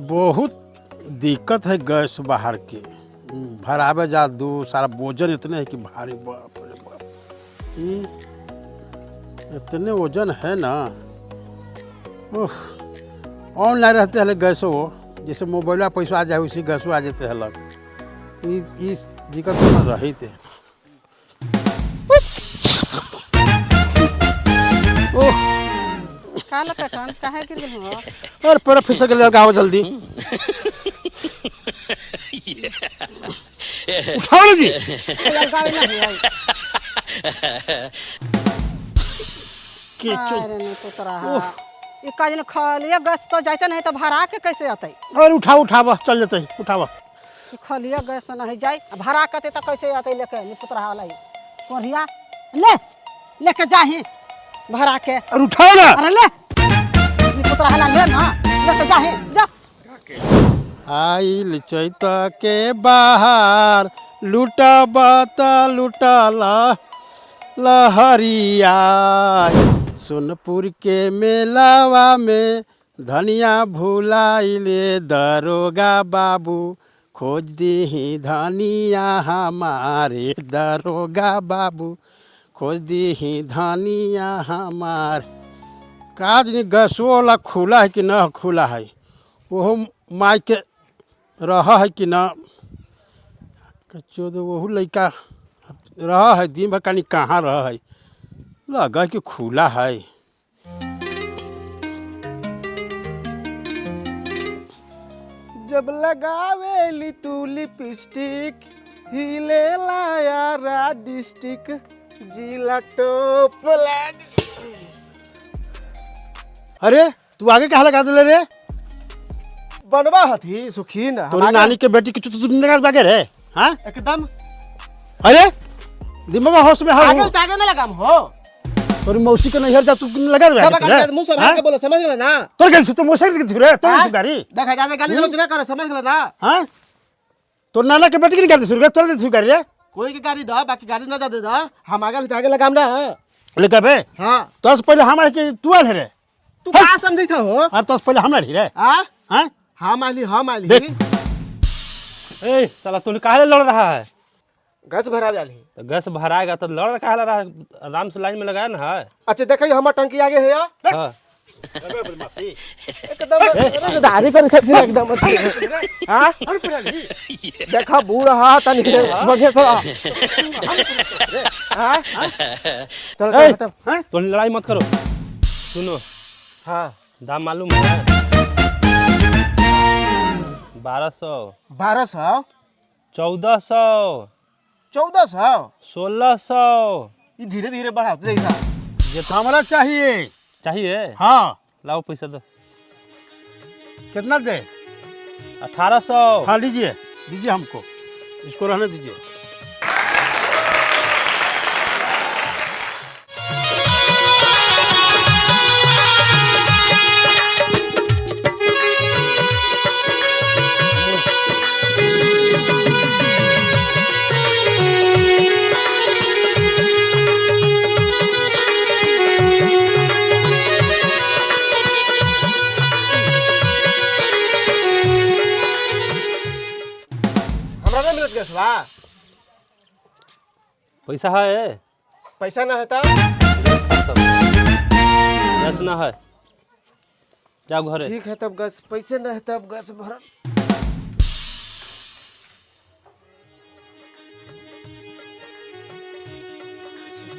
बहुत दिक्कत है गैस बाहर के भरावे जा दो सारा वजन इतने है कि भारी बाप रे बाप ये इतने वजन है ना। ओह ऑनलाइन रहते हैं गैसो जैसे मोबाइल पैसा आ जाए उसी गैसो आ जाते हैं अलग इस दिक्कत तो रही थे। ओह काला कटन काहे गिर गेल हो? और पर फिसल के लगाओ जल्दी उठाओ ना जी लगावे ना है कीचो अरे नहीं तो तरह ये काज ने खा लिया गैस तो जाते नहीं तो भरा के कैसे आते? और उठावा चल जाते है उठावा खा लिया गैस तो नहीं जाए भरा करते तो कैसे आते लेके नहीं तो तरह वाला कोरिया ले लेके जाही भरा के और उठाओ ना। अरे ले नहीं तो तरह वाला ले ना लेके जाही जा आइल चैत के बाहर लूटा बाता लूटाला लहरिया सोनपुर के मेलावा में धनिया भुलाइले दरोगा बाबू खोज दी धनिया हमारे दरोगा बाबू खोज दी धनिया हमार काज नहीं गैसो वाला खुला है कि न खुला है वो माई के रहा है कि ना कच्चो तो वह लड़का रहा है दिन भर कहीं कहाँ रहा है लगा कि खुला है। जब लगावेली तू लिपस्टिक हिले लाया डिस्ट्रिक्ट जिला टोपलैंड। अरे तू आगे कहाँ लगा दिले रे? बनवा हथी सुखीन तोरी नानी के बेटी की चुत बागे रे? हाँ एकदम अरे दिमाग होश में आगे हाँ तागे ना लगाम हो तोरी मौसी के नैहर जा तू लगा दे मुंह से भाग के बोलो समझ गए ना? तोर गल तो मौसी के थी रे तोर गाड़ी देखा जाते गाली गलौज ना करे समझ गए ना? हाँ तोर नाना के बेटी की नहीं करती शुरू तोर दे गाड़ी रे कोई की गाड़ी दा बाकी गाड़ी ना जा दे दा हम आगे तागे लगाम ना। लेके बे हां तो पहले हमारे के तू आल रे तू का समझी था हो? और तो पहले हमारे रे हां हाँ हम आली देख। ए साला तूने काहे लड़ रहा है? गैस भरा जाली तो गैस भराएगा तो लड़ काहे रहा है? आराम से लाइन में लगाया ना है। अच्छा देखिए हमार टंकी आगे है या हाँ एकदम दाढ़ी कर के एकदम हां देखा बूढ़ा तनी बगे सरा हां चल ए, हटो हाँ तो लड़ाई मत करो। सुनो हां दाम मालूम है? 1200 1200 1400 1400 1600 ये धीरे धीरे बढ़ाते जैसा हमारा चाहिए चाहिए। हाँ लाओ पैसा दो। कितना दे? 1800 हाँ लीजिए दीजिए हमको इसको रहने दीजिए। हमरा ना मिलत गैस बा पैसा है? पैसा ना है तब गैस ना है जाओ घरे। ठीक है तब गैस पैसे ना है तब गैस भर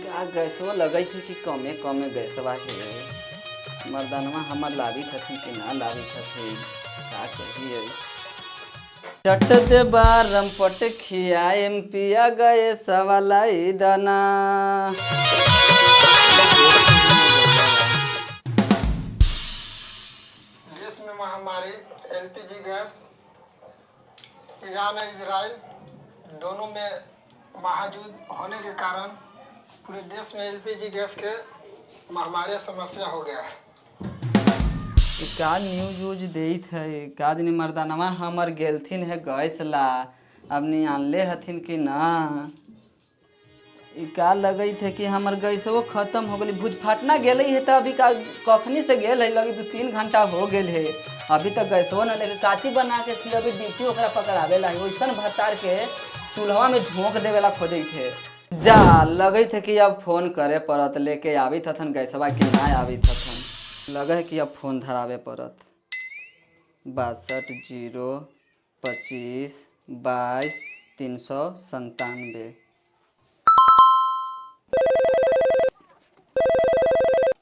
क्या गैसवा लगे थे कि कमे कमे गैसवा है मर्दानवा हमार लावी थथिन कि ना लावी थथिन का कहिए चट दे बारम पट खियाएम पिया गए सवालाई दाना। देश में महामारी एलपीजी गैस ईरान और इजराइल दोनों में महायुद्ध होने के कारण पूरे देश में एलपीजी गैस के महामारी समस्या हो गया है। का न्यूज व्यूज देत है का दिन मर्दानवा हमर गेलथिन है गैस ला अब नहीं आनले हथिन कि ना का लगे थे कि हमर गैसो खत्म हो गई भूज फाटना गेले है तो अभी का कखनी से गेल है लगी 2-3 घंटा हो गेल है अभी तक गैसो न लेके काची बना के थी अभी ड्यूटी ओकरा पकड़ावे ला वैसन भतार के चूल्हा में झोंक देवेला खोजे थे जा लगे थे कि अब फोन करे पड़त लेके आवी थथन गैसवा के ना आवी थथन लगे कि अब फोन धरावे पड़त 62 025 22 397।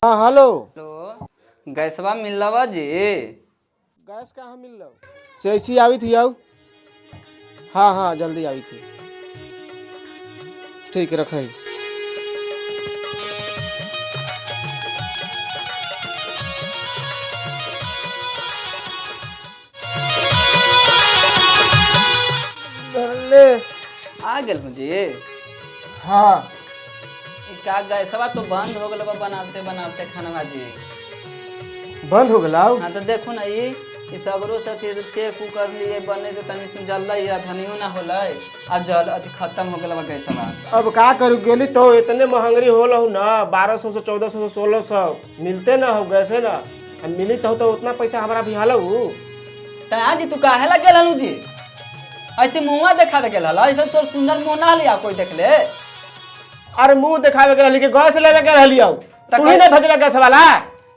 हाँ हेलो हेलो गैसवा मिलवा जी गैस कहाँ मिल रहा से ऐसी आई थी आओ हाँ हाँ जल्दी आई थी ठीक रखे ले आ गए हूँ जी हाँ का गैसवा तो बंद हो गल बनाते बनाते खानवा जी बंद हो गया हाँ तो देखो ना ये सगरो से के कुकर लिए बने तो तनी सुन जल या धनियो ना होला अब जल अति खत्म हो गया गैसवा अब का करू गेली तो इतने महंगी हो लहू ना 1200 से 1400 से 1600 मिलते ना हो गैसे ना अब मिली तो उतना पैसा हमारा भी हालू तया जी तू काहे लग गेल हनु जी ऐसे मुंह देखा दे गेल हला ऐसे तोर सुंदर मुंह ना लिया कोई देख ले अरे मुंह दिखावे के रहली के गैस लेवे के रहली आऊ तू ही नहीं भेजला गैस वाला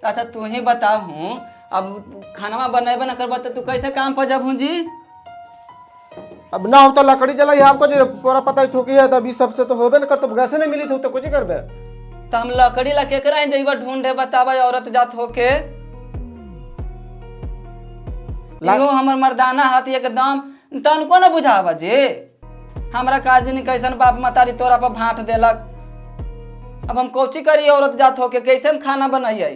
अच्छा तू ही बता हूँ अब खाना बनेबे ना करबा तो तू कैसे काम पर जब हूँ जी अब ना हो तो लकड़ी जलाई आपको जो पूरा पता ही ठोकी है तभी सबसे तो होबे ना कर तो गैसे नहीं मिली थी तो कुछ ही करबे तो हम लकड़ी ला के करा जइबा ढूंढे बताबा औरत जात होके इहो हमर मर्दाना हाथ एकदम तनको न बुझावा जी हमरा काज नहीं कैसन बाप मतारी तोरा पर भाट देलक अब हम कोची करी औरत जात होके कैसे हम खाना बनाइए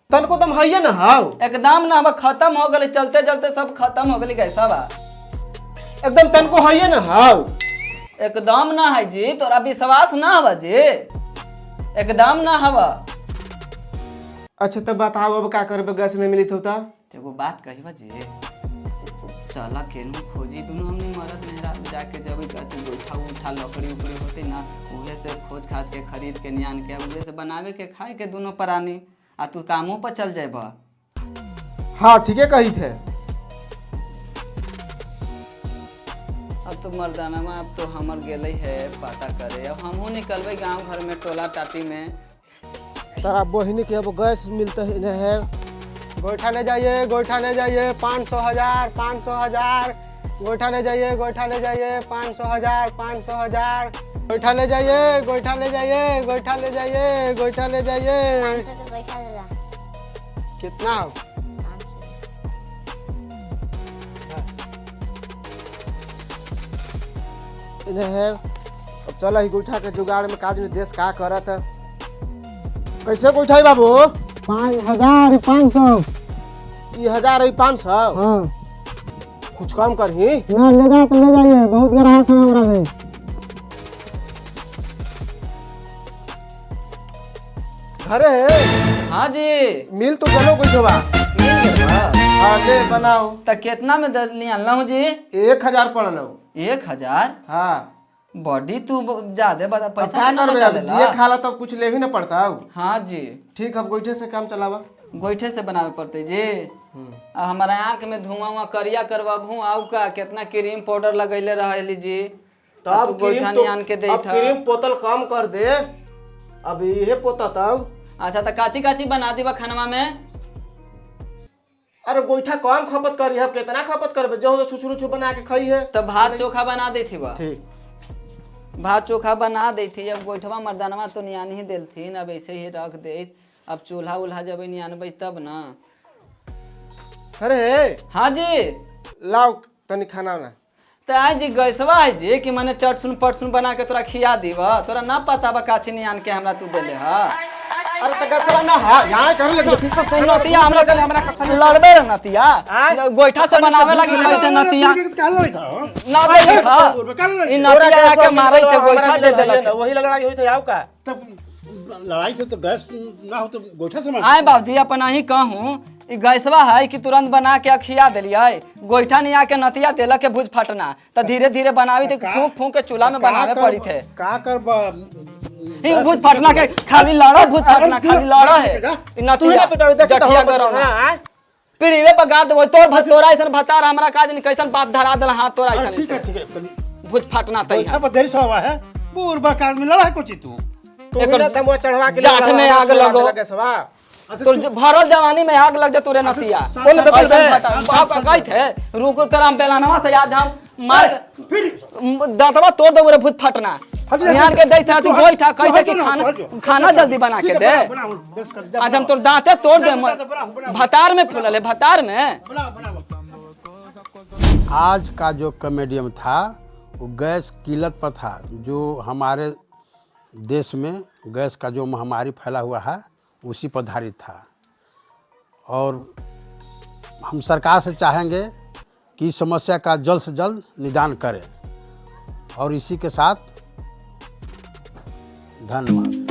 तनको तुम हइए ना हाउ एकदम ना अब खत्म हो गई चलते चलते सब खत्म हो गई कैसा बा एकदम तनको हइए ना हाउ एकदम ना है जी तोरा विश्वास ना हवा जी एकदम ना हवा अच्छा तब बताओ अब का करबे गैस नहीं मिली तो एगो बात कही जी चला केनू खोजी दोनों हमने मरद मेहरा जाके जब तू गोइठा उठा लकड़ी उकड़ी होती ना उहे से खोज खाज के खरीद के नियान के उहे से बनावे के खाए के दोनों प्राणी आ तू कामों पर चल जाए बा हाँ ठीक है कही थे अब तो मर्दाना अब तो हमर गेले है पता करे अब हमहू निकलबे गांव घर में टोला टाटी में तारा बहिनी के अब गैस मिलते है गोइठा ले जाइए 500 हजार 500 हजार गोइठा ले जाइए 500 हजार 500 हजार गोइठा ले जाइए गोइठा ले जाइए गोइठा ले जाइए गोइठा ले जाइए कितना हो इन्हें है अब चल ही गोइठा के जुगाड़ में काज में देश का करत है कैसे गोइठा है बाबू 5500 ये 1500 हाँ कुछ कम कर ही ना ले जा तो ले जाइए बहुत ग्राहक है हमरा में घरे है हाँ जी मिल तो चलो कुछ होगा मिल गया हाँ ले बनाओ तो कितना में लिया हूँ जी 1000 पड़ लो 1000 हाँ बॉडी तू ज्यादा बता अब पैसा क्या कितना करबे बचा अब लेला? जिए खाला तब कुछ ले ही ना पड़ता है हाँ जी ठीक अब गोइठे से काम चलावा गोइठे से बनावे पड़ते जी अब हमारा आँख में धुआं करिया करवाबू आऊ का कितना क्रीम पाउडर लगैले रहली जी तब तू गोइठा नहीं आन के दे अब क्रीम पोतल कम कर दे अब ये पोता तब अच्छा तो काची काची बना दीबा खानवा में अरे गोइठा कम खपत करी है कितना खपत करबे जो छुछुरु छु बना के खाई है तो भात चोखा बना दी थी बा ठीक भात चोखा बना दी थी अब गोइठवा मर्दानवा तो नियान ही देलथिन अब ऐसे ही रख दे अब चूल्हा उल्हा जब नियानबे तब ना अरे हाँ जी लाओ तनी खाना ना तो आज जी गैसवा है जी कि मैंने चटसुन पटसुन बना के तोरा खिया दीबा तोरा ना पता बा काची नियान के हमरा तू देले हा अरे तो गसवा ना हां यहां कर ले तू नतिया हमरा लड़बे रे नतिया गोइठा से बनावे लगी कहते नतिया ना दे था इ नतिया आके मारै थे गोइठा दे देलक वही लड़ाई हुई तो आओ का तब लड़ाई से तो गैस ना हो तो गोइठा से मार आए बाबूजी अपना ही कहूँ ई गैसवा है कि तुरंत बना के खिया दिलिए गोइठा नहीं आके नतिया देलक के भुज फटना तो धीरे धीरे बनावी थे फूंक फूंक के चूल्हा में बनावे पड़ी थे का कर ई भुज फटना के खाली लड़ा भुज फटना खाली लड़ा है ई नतिया जठिया गरम पीढ़ीवे पर गाड़ देबो तोर तोरा ऐसन भतार हमरा काज नहीं कैसन बाप धरा दल हाथ तोरा ऐसन ठीक है भुज फाटना तई गोईठा पर देरी से हुआ है बूढ़ का आदमी लड़ा है कुछ तू तू ही ना तमुआ चढ़वा के जाठ में आग लगो। गैसवा तो भरल जवानी में आग लग जा तोरे नतिया बोल बे, बोल बे। बाप का कही थे रुक तेरा हम बेलानवा से आज हम मार दांतवा तोड़ देबो रे भूत फटना ध्यान के दै था तू गोईठा कैसे कि खाना जल्दी बना के दे आज हम तोर दांते तोड़ दे भतार में फूलल है भतार में। आज का जो कॉमेडियन था वो गैस किल्लत पर था। जो हमारे देश में गैस का जो महामारी फैला हुआ है उसी पर आधारित था और हम सरकार से चाहेंगे कि इस समस्या का जल्द से जल्द निदान करें और इसी के साथ धन्यवाद।